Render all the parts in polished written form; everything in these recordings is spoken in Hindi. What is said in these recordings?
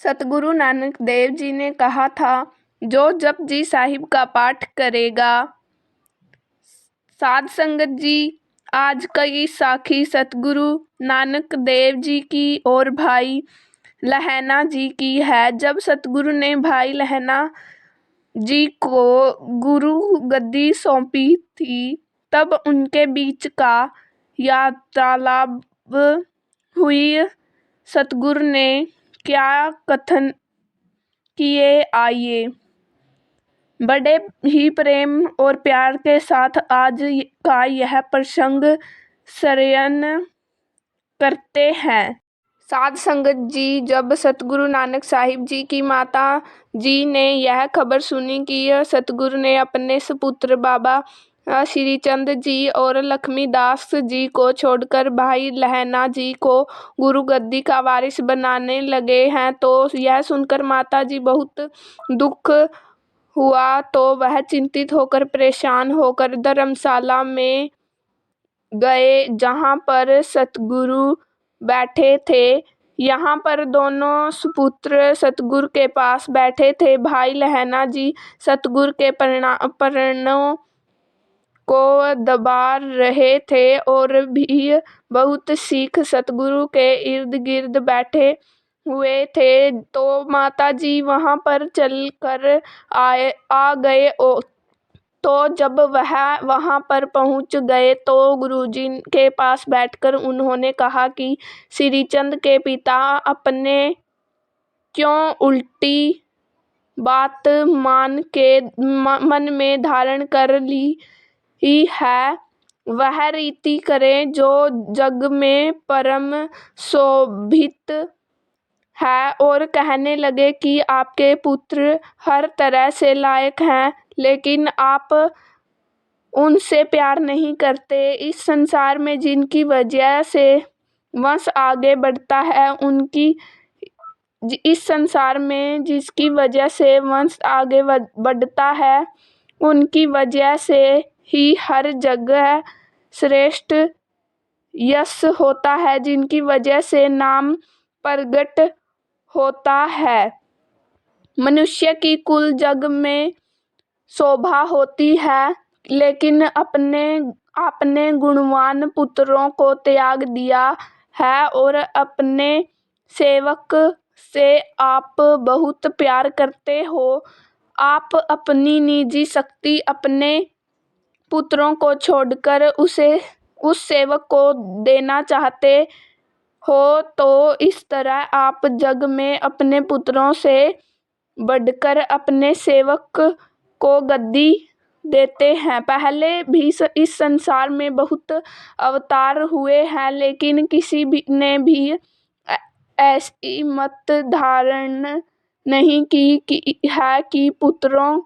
सतगुरु नानक देव जी ने कहा था, जो जपजी साहिब का पाठ करेगा। साध संगत जी, आज कई साखी सतगुरु नानक देव जी की और भाई लहना जी की है। जब सतगुरु ने भाई लहना जी को गुरु गद्दी सौंपी थी, तब उनके बीच का वार्तालाप हुई। सतगुरु ने क्या कथन किए, आइए। बड़े ही प्रेम और प्यार के साथ आज का यह प्रसंग श्रवण करते हैं। साध संगत जी, जब सतगुरु नानक साहिब जी की माता जी ने यह खबर सुनी कि सतगुरु ने अपने सपुत्र बाबा श्री चंद जी और लक्ष्मीदास जी को छोड़कर भाई लहना जी को गुरु गद्दी का वारिस बनाने लगे हैं, तो यह सुनकर माता जी बहुत दुख हुआ। तो वह चिंतित होकर, परेशान होकर धर्मशाला में गए, जहां पर सतगुरु बैठे थे। यहाँ पर दोनों सुपुत्र सतगुरु के पास बैठे थे। भाई लहना जी सतगुरु के पैरों को दबा रहे थे और भी बहुत सिख सतगुरु के इर्द गिर्द बैठे हुए थे। तो माता जी वहां पर चल कर आ गए। तो जब वह वहां पर पहुंच गए तो गुरुजी के पास बैठकर उन्होंने कहा कि श्रीचंद के पिता आपने क्यों उल्टी बात मन में धारण कर ली है, वह रीति करें जो जग में परम शोभित है। और कहने लगे कि आपके पुत्र हर तरह से लायक हैं, लेकिन आप उनसे प्यार नहीं करते। इस संसार में जिनकी वजह से वंश आगे बढ़ता है, इस संसार में जिसकी वजह से वंश आगे बढ़ता है, उनकी वजह से ही हर जगह श्रेष्ठ यश होता है, जिनकी वजह से नाम प्रगट होता है। मनुष्य की कुल जग में शोभा होती है, लेकिन आपने गुणवान पुत्रों को त्याग दिया है और अपने सेवक से आप बहुत प्यार करते हो। आप अपनी निजी शक्ति अपने पुत्रों को छोड़कर उस सेवक को देना चाहते हो, तो इस तरह आप जग में अपने पुत्रों से बढ़कर अपने सेवक को गद्दी देते हैं। पहले भी इस संसार में बहुत अवतार हुए हैं, लेकिन किसी भी ने भी ऐसी मत धारण नहीं की है कि पुत्रों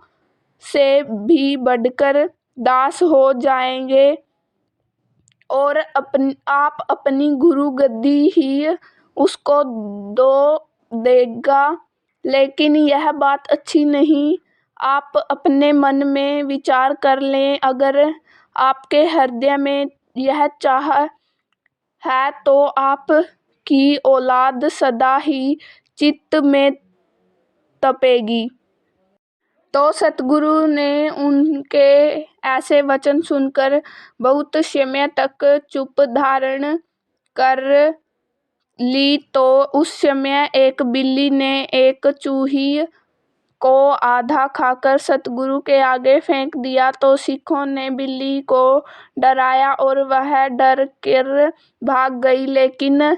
से भी बढ़कर दास हो जाएंगे और आप अपनी गुरु गद्दी ही उसको देगा। लेकिन यह बात अच्छी नहीं। आप अपने मन में विचार कर लें, अगर आपके हृदय में यह चाह है तो आप की औलाद सदा ही चित्त में तपेगी। तो सतगुरु ने उनके ऐसे वचन सुनकर बहुत समय तक चुप धारण कर ली। तो उस समय एक बिल्ली ने एक चूही को आधा खाकर सतगुरु के आगे फेंक दिया। तो सिखों ने बिल्ली को डराया और वह डर कर भाग गई, लेकिन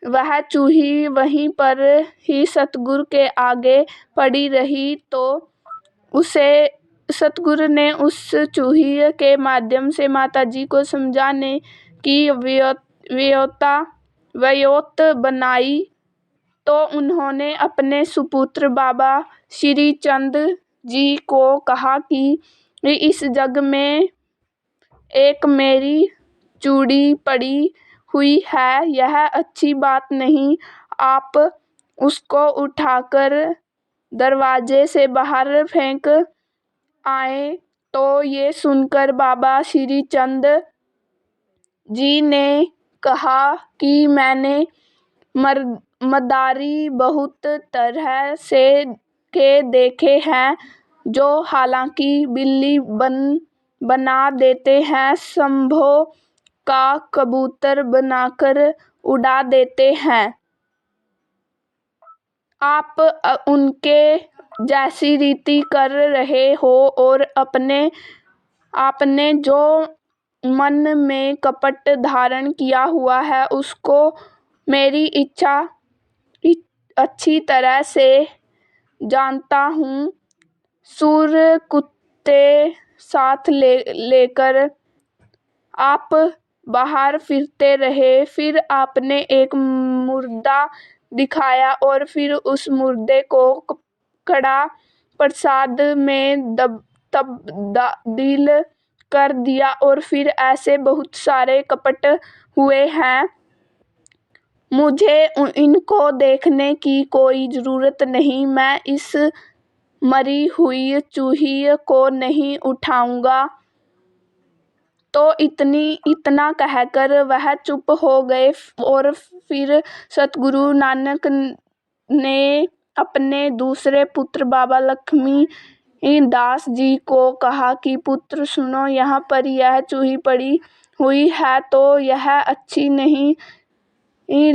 वह चूही वहीं पर ही सतगुरु के आगे पड़ी रही। तो सतगुरु ने उस चूही के माध्यम से माता जी को समझाने की व्योत बनाई। तो उन्होंने अपने सुपुत्र बाबा श्री चंद जी को कहा कि इस जग में एक मेरी चूड़ी पड़ी हुई है, यह अच्छी बात नहीं। आप उसको उठाकर दरवाजे से बाहर फेंक आए। तो ये सुनकर बाबा श्री चंद जी ने कहा कि मैंने मदारी बहुत तरह से के देखे हैं, जो हालांकि बिल्ली बना देते हैं, शंभो का कबूतर बनाकर उड़ा देते हैं। आप उनके जैसी रीति कर रहे हो और आपने जो मन में कपट धारण किया हुआ है उसको मेरी अच्छी तरह से जानता हूँ। सुर कुत्ते साथ लेकर आप बाहर फिरते रहे, फिर आपने एक मुर्दा दिखाया और फिर उस मुर्दे को कड़ा प्रसाद में तब्दील कर दिया और फिर ऐसे बहुत सारे कपट हुए हैं। मुझे इनको देखने की कोई जरूरत नहीं, मैं इस मरी हुई चूही को नहीं उठाऊंगा। तो इतना कहकर वह चुप हो गए और फिर सतगुरु नानक ने अपने दूसरे पुत्र बाबा लक्ष्मी दास जी को कहा कि पुत्र सुनो, यहाँ पर यह चूही पड़ी हुई है तो यह अच्छी नहीं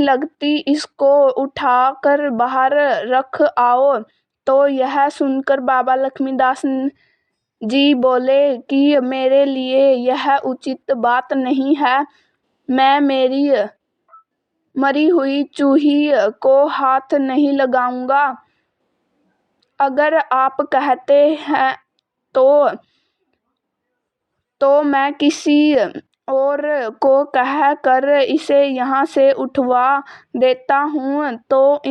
लगती, इसको उठाकर बाहर रख आओ। तो यह सुनकर बाबा लक्ष्मीदास जी बोले कि मेरे लिए यह उचित बात नहीं है, मैं मेरी मरी हुई चूही को हाथ नहीं लगाऊंगा। अगर आप कहते हैं तो मैं किसी और को कह कर इसे यहाँ से उठवा देता हूँ। तो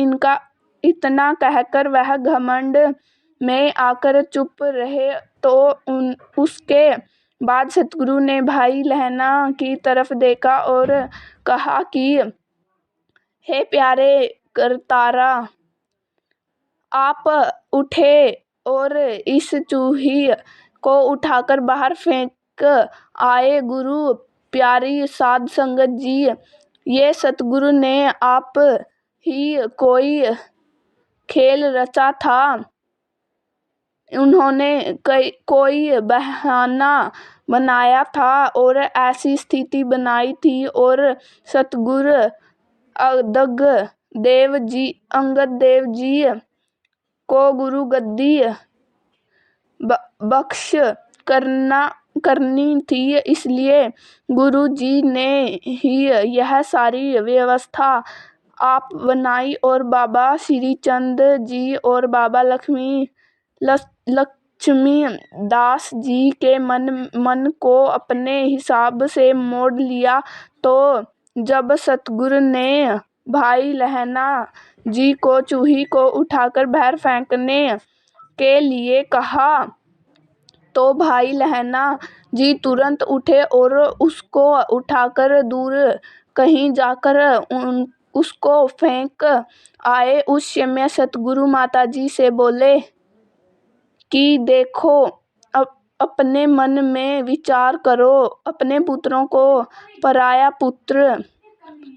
इतना कहकर वह घमंड में आकर चुप रहे। तो उसके बाद सतगुरु ने भाई लहना की तरफ देखा और कहा कि हे प्यारे करतारा, आप उठे और इस चूही को उठाकर बाहर फेंक आए। गुरु प्यारी साध संगत जी, ये सतगुरु ने आप ही कोई खेल रचा था। उन्होंने कोई बहाना बनाया था और ऐसी स्थिति बनाई थी और सतगुरु अंगद देव जी को गुरु गद्दी बख्श करनी थी, इसलिए गुरु जी ने ही यह सारी व्यवस्था आप बनाई और बाबा श्री चंद जी और बाबा लक्ष्मी दास जी के मन को अपने हिसाब से मोड़ लिया। तो जब सतगुरु ने भाई लहना जी को चूही को उठाकर बाहर फेंकने के लिए कहा तो भाई लहना जी तुरंत उठे और उसको उठाकर दूर कहीं जाकर उसको फेंक आए। उस समय सतगुरु माता जी से बोले कि देखो, अपने मन में विचार करो, अपने पुत्रों को पराया पुत्र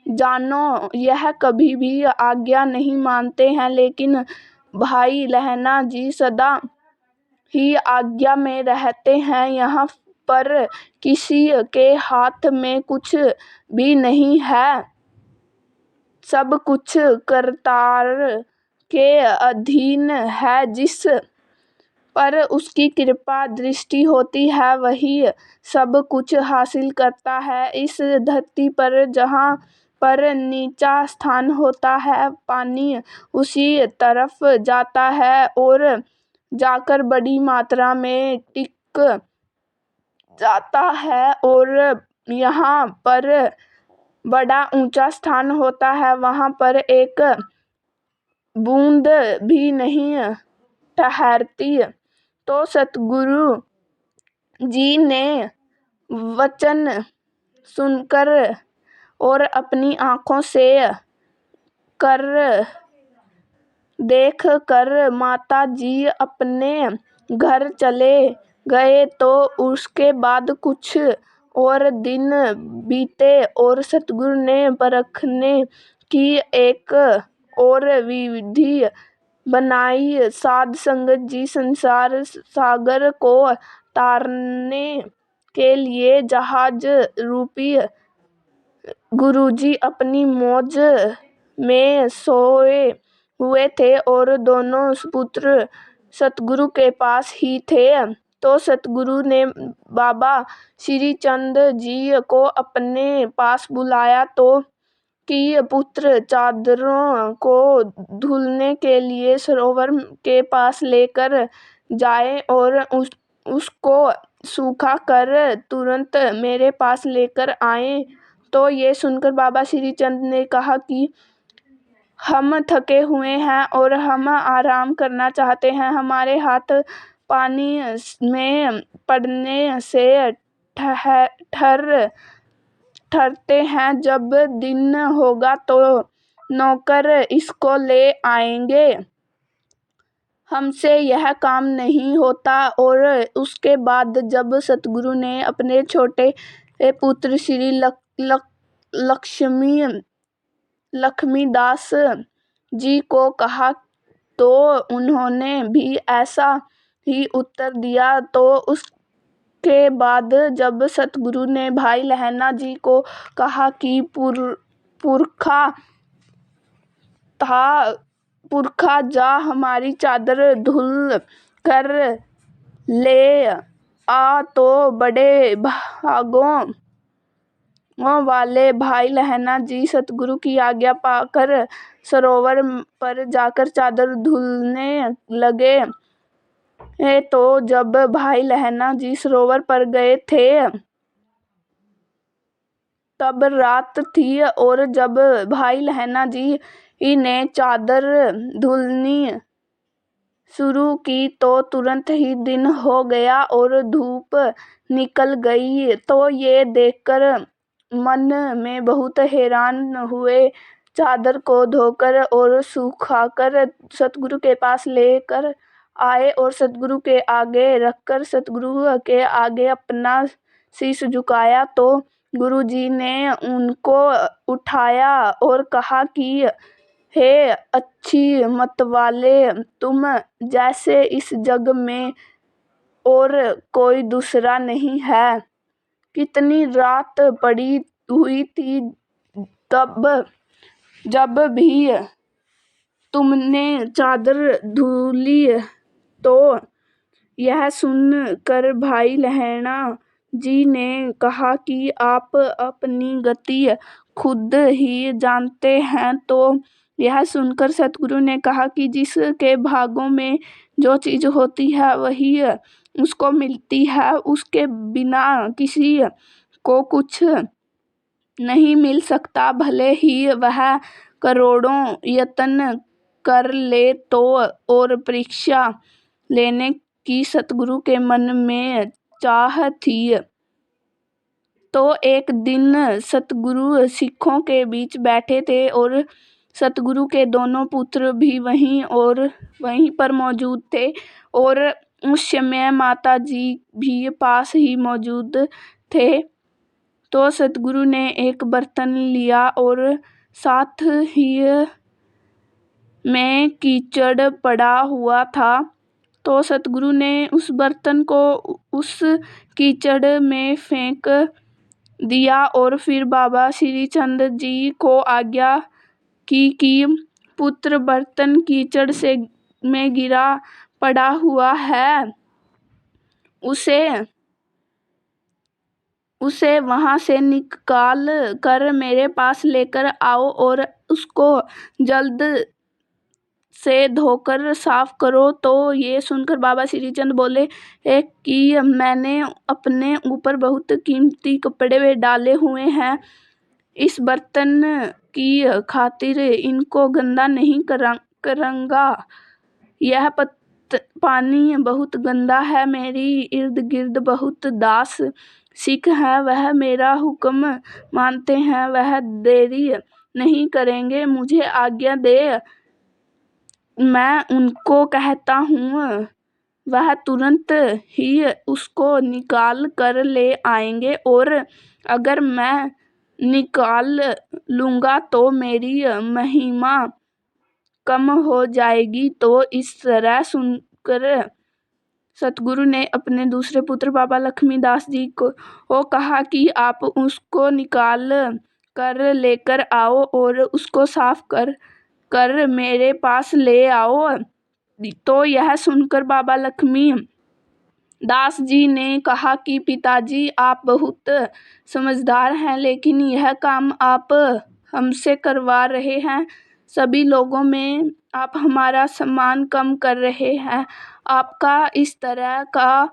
जानो, यह कभी भी आज्ञा नहीं मानते हैं, लेकिन भाई लहना जी सदा ही आज्ञा में रहते हैं। यहाँ पर किसी के हाथ में कुछ भी नहीं है, सब कुछ करतार के अधीन है। जिस पर उसकी कृपा दृष्टि होती है वही सब कुछ हासिल करता है। इस धरती पर जहाँ पर नीचा स्थान होता है, पानी उसी तरफ जाता है और जाकर बड़ी मात्रा में टिक जाता है, और यहाँ पर बड़ा ऊंचा स्थान होता है, वहाँ पर एक बूंद भी नहीं ठहरती। तो सतगुरु जी ने वचन सुनकर और अपनी आंखों से देख कर माता जी अपने घर चले गए। तो उसके बाद कुछ और दिन बीते और सतगुरु ने परखने की एक और विधि बनाई। साध संगत जी संसार सागर को तारने के लिए जहाज रूपी गुरुजी अपनी मौज में सोए हुए थे और दोनों पुत्र सतगुरु के पास ही थे। तो सतगुरु ने बाबा श्रीचंद जी को अपने पास बुलाया तो कि पुत्र चादरों को धुलने के लिए सरोवर के पास लेकर जाए और उसको सूखा कर तुरंत मेरे पास लेकर आए। तो ये सुनकर बाबा श्रीचंद ने कहा कि हम थके हुए हैं और हम आराम करना चाहते हैं। हमारे हाथ पानी में पड़ने से ठहरते हैं। जब दिन होगा तो नौकर इसको ले आएंगे। हमसे यह काम नहीं होता। और उसके बाद जब सतगुरु ने अपने छोटे पुत्र श्री लक्ष्मीदास जी को कहा तो उन्होंने भी ऐसा ही उत्तर दिया। तो उसके बाद जब सतगुरु ने भाई लहना जी को कहा कि पुरखा जा हमारी चादर धुल कर ले आ, तो बड़े भागों वाले भाई लहना जी सतगुरु की आज्ञा पाकर सरोवर पर जाकर चादर धुलने लगे। तो जब भाई लहना जी सरोवर पर गए थे तब रात थी और जब भाई लहना जी ने चादर धुलनी शुरू की तो तुरंत ही दिन हो गया और धूप निकल गई। तो ये देखकर मन में बहुत हैरान हुए। चादर को धोकर और सुखाकर सतगुरु के पास लेकर आए और सतगुरु के आगे रखकर सतगुरु के आगे अपना शीश झुकाया। तो गुरुजी ने उनको उठाया और कहा कि हे अच्छी मत वाले, तुम जैसे इस जग में और कोई दूसरा नहीं है। कितनी रात पड़ी हुई थी तब जब भी तुमने चादर धुली। तो यह सुन कर भाई लहना जी ने कहा कि आप अपनी गति खुद ही जानते हैं। तो यह सुनकर सतगुरु ने कहा कि जिसके भागों में जो चीज होती है वही उसको मिलती है। उसके बिना किसी को कुछ नहीं मिल सकता। भले ही वह करोड़ों यत्न कर ले तो। और परीक्षा लेने की सतगुरु के मन में चाह थी। तो एक दिन सतगुरु सिखों के बीच बैठे थे और सतगुरु के दोनों पुत्र भी वहीं पर मौजूद थे। और उस समय माता जी भी पास ही मौजूद थे। तो सतगुरु ने एक बर्तन लिया और साथ ही में कीचड़ पड़ा हुआ था। तो सतगुरु ने उस बर्तन को उस कीचड़ में फेंक दिया और फिर बाबा श्रीचंद जी को आज्ञा की कि पुत्र बर्तन कीचड़ में गिरा पड़ा हुआ है, उसे वहां से निकाल कर मेरे पास लेकर आओ और उसको जल्द से धोकर साफ करो। तो ये सुनकर बाबा श्रीचंद बोले कि मैंने अपने ऊपर बहुत कीमती कपड़े डाले हुए हैं। इस बर्तन की खातिर इनको गंदा नहीं करूंगा। यह पानी बहुत गंदा है। मेरी इर्द गिर्द बहुत दास सिख हैं। वह मेरा हुक्म मानते हैं। वह देरी नहीं करेंगे। मुझे आज्ञा दे, मैं उनको कहता हूँ वह तुरंत ही उसको निकाल कर ले आएंगे। और अगर मैं निकाल लूँगा तो मेरी महिमा कम हो जाएगी। तो इस तरह सुनकर सतगुरु ने अपने दूसरे पुत्र बाबा लक्ष्मीदास जी को कहा कि आप उसको निकाल कर लेकर आओ और उसको साफ कर मेरे पास ले आओ। तो यह सुनकर बाबा लक्ष्मी दास जी ने कहा कि पिताजी, आप बहुत समझदार हैं, लेकिन यह काम आप हमसे करवा रहे हैं। सभी लोगों में आप हमारा सम्मान कम कर रहे हैं। आपका इस तरह का